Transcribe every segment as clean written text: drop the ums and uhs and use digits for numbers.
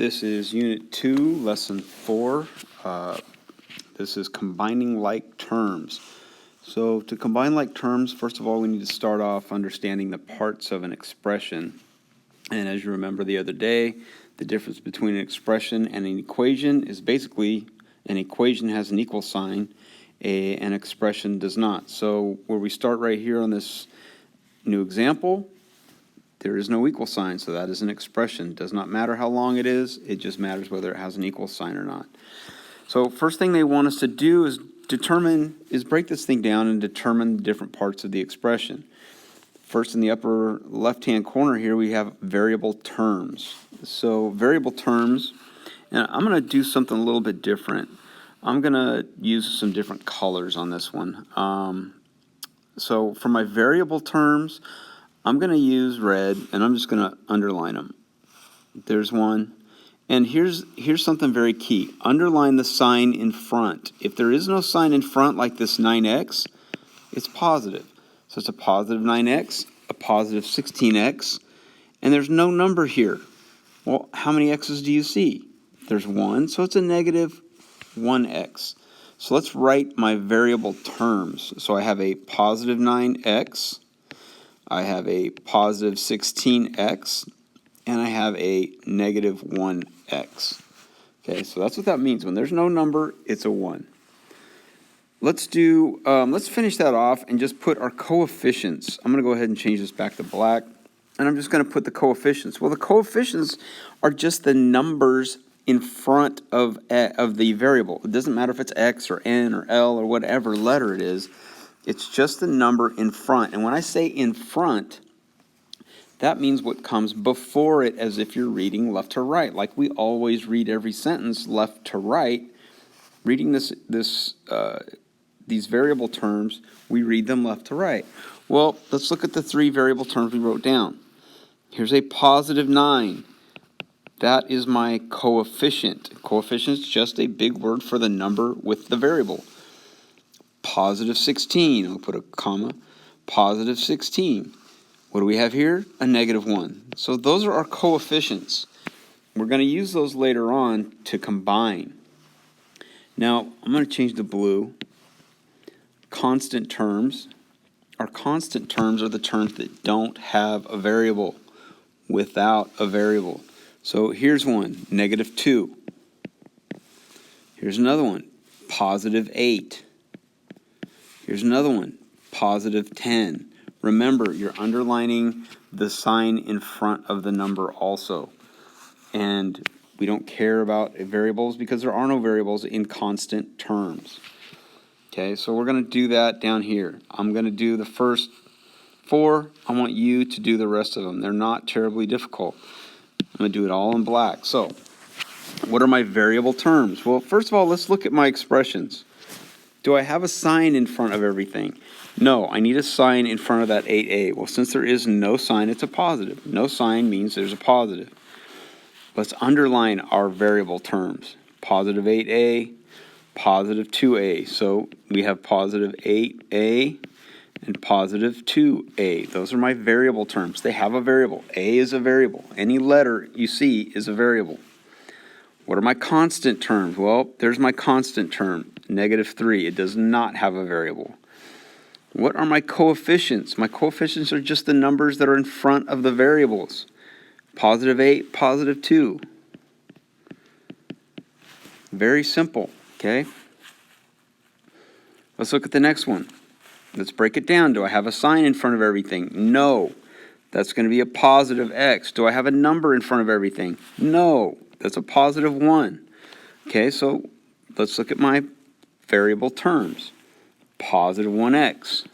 This is Unit 2, Lesson 4. This is combining like terms. So to combine like terms, first of all, we need to start off understanding the parts of an expression. And as you remember the other day, the difference between an expression and an equation is basically an equation has an equal sign, an expression does not. So where we start right here on this new example, there is no equal sign, so that is an expression. Does not matter how long it is, it just matters whether it has an equal sign or not. So first thing they want us to do is break this thing down and determine the different parts of the expression. First, in the upper left-hand corner here, we have variable terms. So variable terms, and I'm going to do something a little bit different. I'm going to use some different colors on this one. So for my variable terms, I'm going to use red, and I'm just going to underline them. There's one. And here's something very key. Underline the sign in front. If there is no sign in front, like this 9x, it's positive. So it's a positive 9x, a positive 16x, and there's no number here. Well, how many x's do you see? There's one, so it's a negative 1x. So let's write my variable terms. So I have a positive 9x, I have a positive 16x, and I have a negative 1x. Okay, so that's what that means. When there's no number, it's a 1. Let's finish that off and just put our coefficients. I'm going to go ahead and change this back to black, and I'm just going to put the coefficients. Well, the coefficients are just the numbers in front of the variable. It doesn't matter if it's x or n or l or whatever letter it is. It's just the number in front. And when I say in front, that means what comes before it, as if you're reading left to right. Like we always read every sentence left to right. Reading these variable terms, we read them left to right. Well, let's look at the 3 variable terms we wrote down. Here's a positive 9. That is my coefficient. Coefficient is just a big word for the number with the variable. Positive 16, I'll put a comma, positive 16. What do we have here? A negative 1. So those are our coefficients. We're going to use those later on to combine. Now, I'm going to change the blue. Constant terms. Our constant terms are the terms that don't have a variable, without a variable. So here's one, negative 2. Here's another one, positive 8. Here's another one, positive 10. Remember, you're underlining the sign in front of the number also. And we don't care about variables because there are no variables in constant terms. Okay, so we're going to do that down here. I'm going to do the first 4. I want you to do the rest of them. They're not terribly difficult. I'm going to do it all in black. So, what are my variable terms? Well, first of all, let's look at my expressions. Do I have a sign in front of everything? No, I need a sign in front of that 8a. Well, since there is no sign, it's a positive. No sign means there's a positive. Let's underline our variable terms. Positive 8a, positive 2a. So we have positive 8a and positive 2a. Those are my variable terms. They have a variable. A is a variable. Any letter you see is a variable. What are my constant terms? Well, there's my constant term, negative 3. It does not have a variable. What are my coefficients? My coefficients are just the numbers that are in front of the variables. Positive 8, positive 2. Very simple, okay? Let's look at the next one. Let's break it down. Do I have a sign in front of everything? No. That's going to be a positive x. Do I have a number in front of everything? No. That's a positive 1. Okay, so let's look at my variable terms. Positive 1x.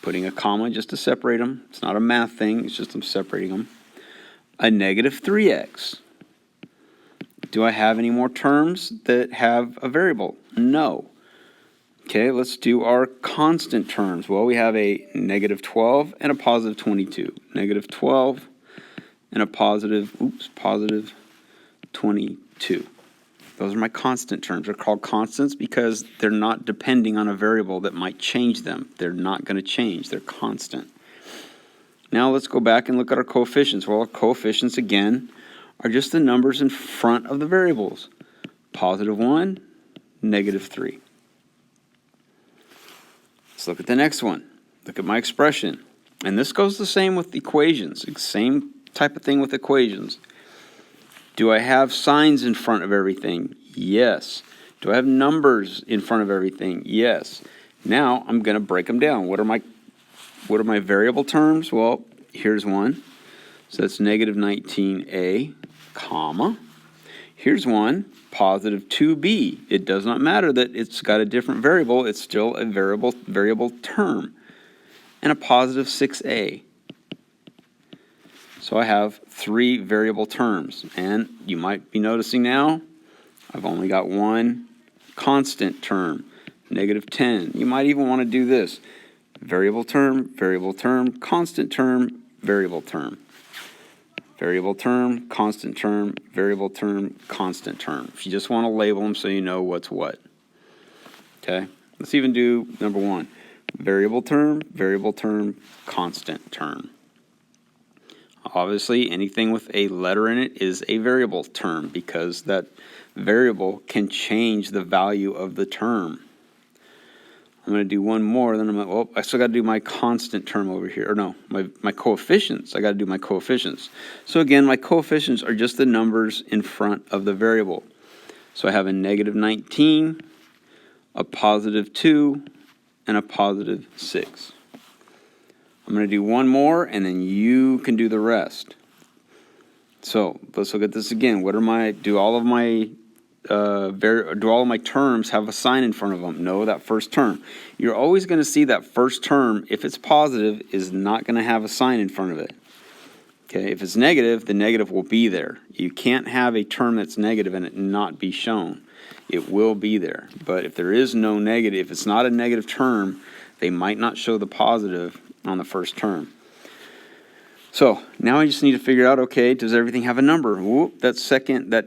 Putting a comma just to separate them. It's not a math thing, it's just I'm separating them. A negative 3x. Do I have any more terms that have a variable? No. Okay, let's do our constant terms. Well, we have a negative 12 and a positive 22. Negative 12 and a positive 22. Those are my constant terms. They're called constants because they're not depending on a variable that might change them. They're not going to change. They're constant. Now let's go back and look at our coefficients. Well, our coefficients, again, are just the numbers in front of the variables. +1, -3. Let's look at the next one. Look at my expression. And this goes the same with equations. Same type of thing with equations. Do I have signs in front of everything? Yes. Do I have numbers in front of everything? Yes. Now I'm going to break them down. What are my variable terms? Well, here's one. So that's -19a, comma. Here's one, +2b. It does not matter that it's got a different variable. It's still a variable term. And a +6a. So I have 3 variable terms. And you might be noticing now, I've only got one constant term, -10. You might even want to do this. Variable term, constant term, variable term. Variable term, constant term, variable term, constant term. If you just want to label them so you know what's what. Okay, let's even do number 1. Variable term, constant term. Obviously, anything with a letter in it is a variable term because that variable can change the value of the term. I'm going to do one more, then I still got to do my constant term over here. Or no, my coefficients. I got to do my coefficients. So again, my coefficients are just the numbers in front of the variable. So I have a -19, a +2, and a +6. I'm going to do one more, and then you can do the rest. So let's look at this again. Do all of my terms have a sign in front of them? No, that first term. You're always going to see that first term, if it's positive, is not going to have a sign in front of it. Okay, if it's negative, the negative will be there. You can't have a term that's negative and it not be shown. It will be there. But if there is no negative, if it's not a negative term, they might not show the positive on the first term. So now I just need to figure out, okay, does everything have a number? Whoop, that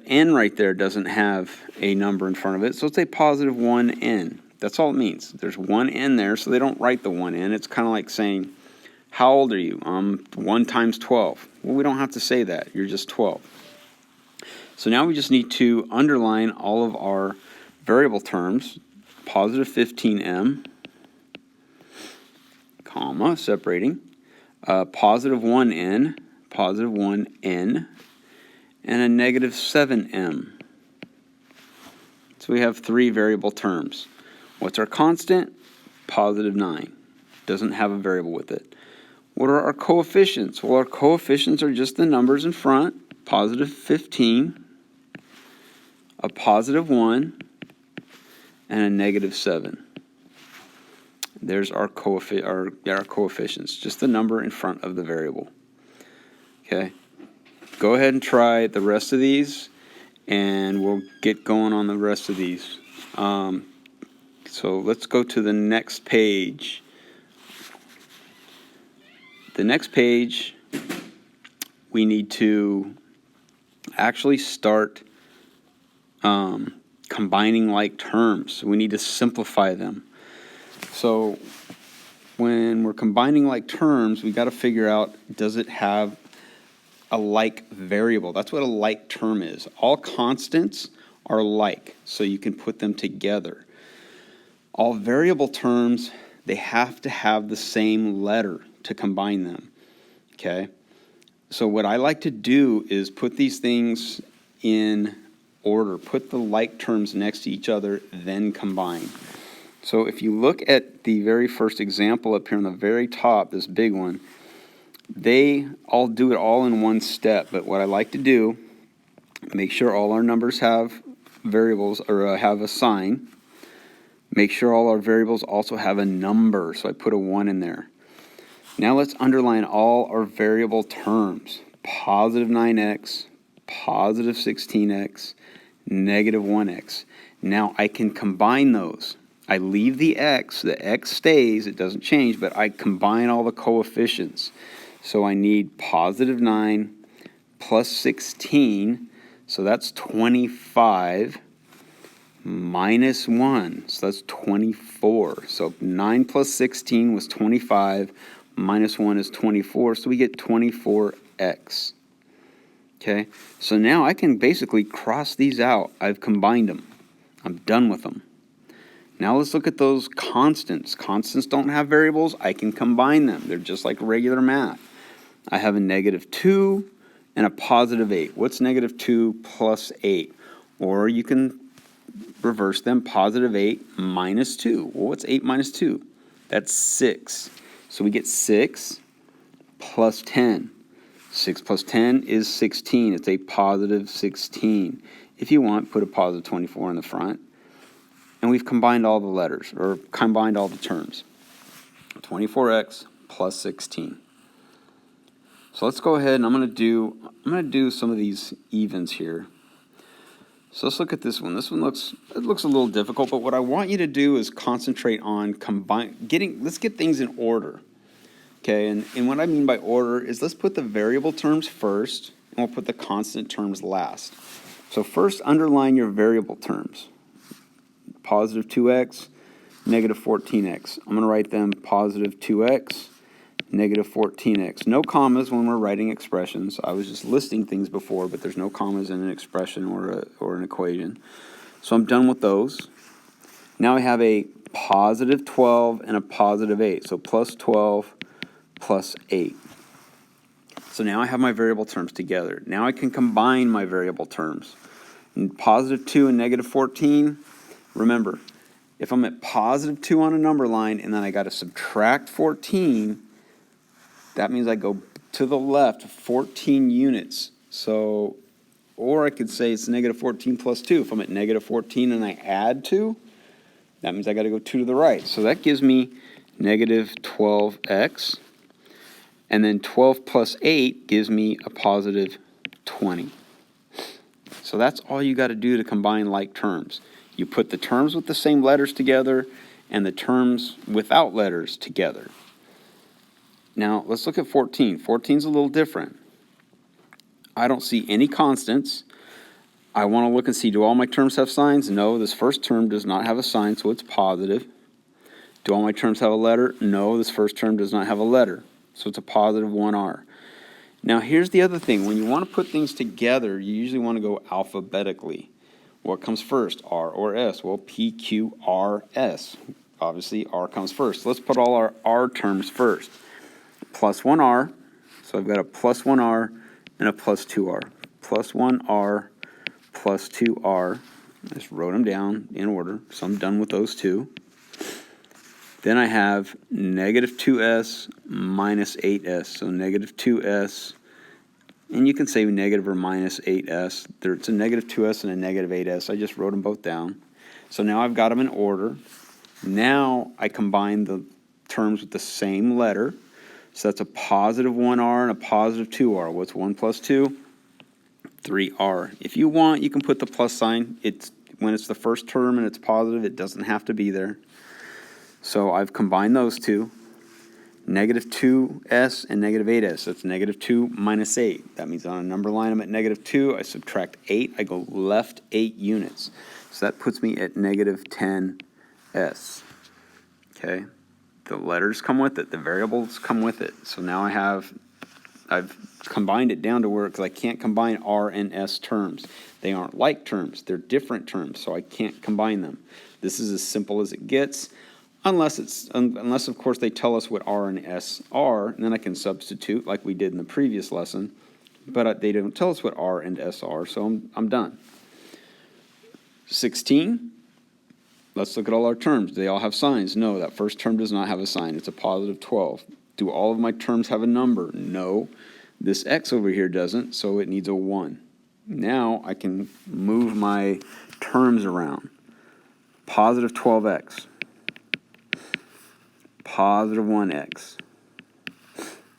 n right there doesn't have a number in front of it, so it's a +1n. That's all it means. There's one n there, so they don't write the 1n. It's kind of like saying, how old are you? 1 times 12. Well, we don't have to say that. You're just 12. So now we just need to underline all of our variable terms, +15m, comma, separating, +1n, and a -7m. So we have 3 variable terms. What's our constant? +9. Doesn't have a variable with it. What are our coefficients? Well, our coefficients are just the numbers in front, +15, a +1, and a -7. There's our coefficients, just the number in front of the variable. Okay, go ahead and try the rest of these, and we'll get going on the rest of these. So let's go to the next page. The next page, we need to actually start combining like terms. We need to simplify them. So when we're combining like terms, we got to figure out, does it have a like variable? That's what a like term is. All constants are like, so you can put them together. All variable terms, they have to have the same letter to combine them. Okay? So what I like to do is put these things in order. Put the like terms next to each other, then combine. So if you look at the very first example up here on the very top, this big one, they all do it all in one step. But what I like to do, make sure all our numbers have variables or have a sign. Make sure all our variables also have a number. So I put a 1 in there. Now let's underline all our variable terms. +9x, +16x, -1x. Now I can combine those. I leave the x stays, it doesn't change, but I combine all the coefficients. So I need +9 plus 16, so that's 25, minus 1, so that's 24. So 9 plus 16 was 25, minus 1 is 24, so we get 24x. Okay, so now I can basically cross these out. I've combined them. I'm done with them. Now let's look at those constants. Constants don't have variables. I can combine them. They're just like regular math. I have a -2 and a +8. What's -2 plus 8? Or you can reverse them, +8 minus 2. Well, what's 8 minus 2? That's 6. So we get 6 plus 10. 6 plus 10 is 16. It's a +16. If you want, put a +24 in the front. And we've combined all the letters, or combined all the terms. 24x plus 16. So let's go ahead and I'm going to do some of these evens here. So let's look at this one. This one looks a little difficult, but what I want you to do is concentrate on let's get things in order. Okay, and what I mean by order is let's put the variable terms first, and we'll put the constant terms last. So first, underline your variable terms. +2x, -14x. I'm going to write them +2x, -14x. No commas when we're writing expressions. I was just listing things before, but there's no commas in an expression or an equation. So I'm done with those. Now I have a +12 and a +8. So +12 plus 8. So now I have my variable terms together. Now I can combine my variable terms. And +2 and -14, remember, if I'm at +2 on a number line and then I got to subtract 14, that means I go to the left 14 units. So, or I could say it's -14 plus 2. If I'm at -14 and I add 2, that means I got to go 2 to the right. So that gives me -12x. And then 12 plus 8 gives me a +20. So that's all you got to do to combine like terms. You put the terms with the same letters together and the terms without letters together. Now, let's look at 14. 14 is a little different. I don't see any constants. I want to look and see, do all my terms have signs? No, this first term does not have a sign, so it's positive. Do all my terms have a letter? No, this first term does not have a letter. So it's a +1r. Now here's the other thing. When you want to put things together, you usually want to go alphabetically. What comes first, R or S? Well, P, Q, R, S. Obviously, R comes first. Let's put all our R terms first. +1r, so I've got a +1r and a +2r. +1r, +2r. I just wrote them down in order, so I'm done with those two. Then I have -2s minus 8s. So -2s, and you can say negative or minus 8s. It's a -2s and a -8s. I just wrote them both down. So now I've got them in order. Now I combine the terms with the same letter. So that's a +1r and a +2r. What's 1 plus 2? 3r. If you want, you can put the plus sign. When it's the first term and it's positive, it doesn't have to be there. So I've combined those two, -2s and -8s. That's -2 minus 8. That means on a number line I'm at -2. I subtract 8. I go left 8 units. So that puts me at -10s. Okay, the letters come with it. The variables come with it. So now I've combined it down to where, because I can't combine R and S terms. They aren't like terms. They're different terms, so I can't combine them. This is as simple as it gets. Unless of course they tell us what R and S are, and then I can substitute like we did in the previous lesson. But they don't tell us what R and S are, so I'm done. 16. Let's look at all our terms. Do they all have signs? No, that first term does not have a sign. It's a +12. Do all of my terms have a number? No. This x over here doesn't, so it needs a 1. Now I can move my terms around. +12x. +1x.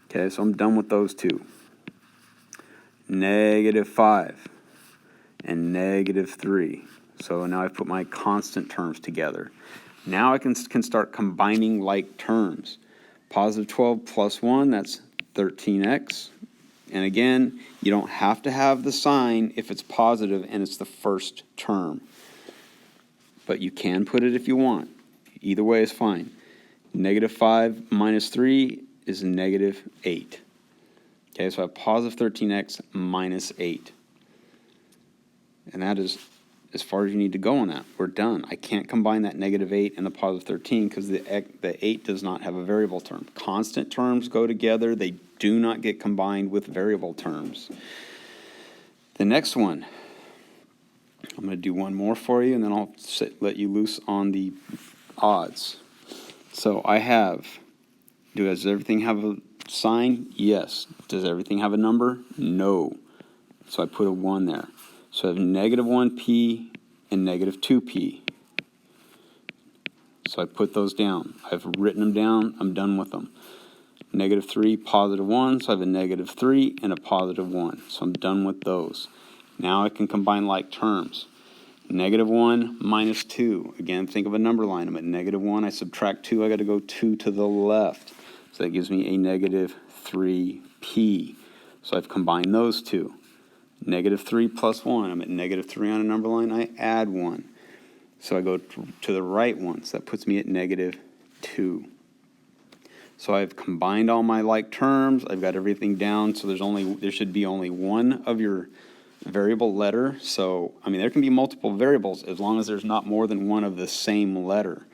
Okay, so I'm done with those two. -5 and -3. So now I've put my constant terms together. Now I can start combining like terms. +12 plus 1, that's 13x. And again, you don't have to have the sign if it's positive and it's the first term. But you can put it if you want. Either way is fine. -5 minus 3 is -8. Okay, so I have positive 13x minus 8. And that is as far as you need to go on that. We're done. I can't combine that negative 8 and the positive 13 because the 8 does not have a variable term. Constant terms go together. They do not get combined with variable terms. The next one, I'm going to do one more for you, and then I'll let you loose on the odds. So I have, does everything have a sign? Yes. Does everything have a number? No. So I put a 1 there. So I have negative 1p and negative 2p. So I put those down. I've written them down. I'm done with them. Negative 3, positive 1. So I have a negative 3 and a positive 1. So I'm done with those. Now I can combine like terms. Negative 1 minus 2. Again, think of a number line. I'm at negative 1. I subtract 2. I got to go 2 to the left. So that gives me a negative 3p. So I've combined those two. Negative 3 plus 1. I'm at negative 3 on a number line. I add 1. So I go to the right one. So that puts me at negative 2. So I've combined all my like terms. I've got everything down. So there should be only one of your variable letter. So, I mean, there can be multiple variables as long as there's not more than one of the same letter.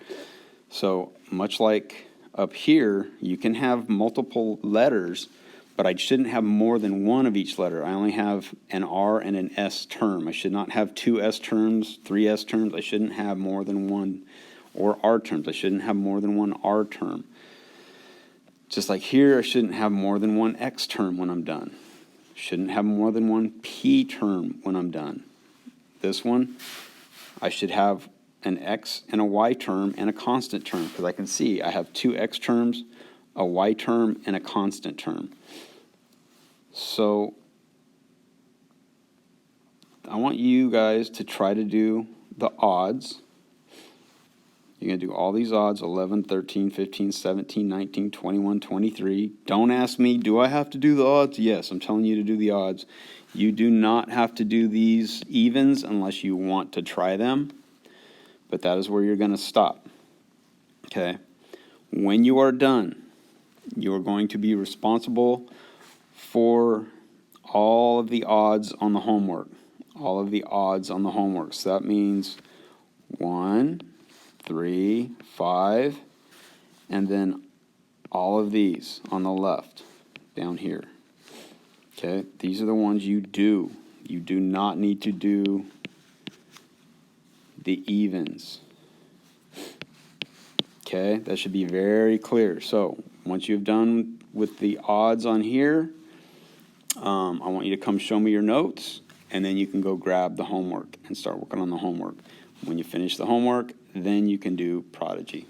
So much like up here, you can have multiple letters, but I shouldn't have more than one of each letter. I only have an R and an S term. I should not have 2 S terms, 3 S terms. I shouldn't have more than one, or R terms. I shouldn't have more than one R term. Just like here, I shouldn't have more than one X term when I'm done. Shouldn't have more than one P term when I'm done. This one, I should have an X and a Y term and a constant term, because I can see I have 2 X terms, a Y term, and a constant term. So I want you guys to try to do the odds. You're going to do all these odds, 11, 13, 15, 17, 19, 21, 23. Don't ask me, do I have to do the odds? Yes, I'm telling you to do the odds. You do not have to do these evens unless you want to try them, but that is where you're going to stop. Okay? When you are done, you are going to be responsible for all of the odds on the homework. All of the odds on the homework. So that means 1, 3, 5, and then all of these on the left down here. Okay, these are the ones you do. You do not need to do the evens. Okay, that should be very clear. So once you've done with the odds on here, I want you to come show me your notes, and then you can go grab the homework and start working on the homework. When you finish the homework, then you can do Prodigy.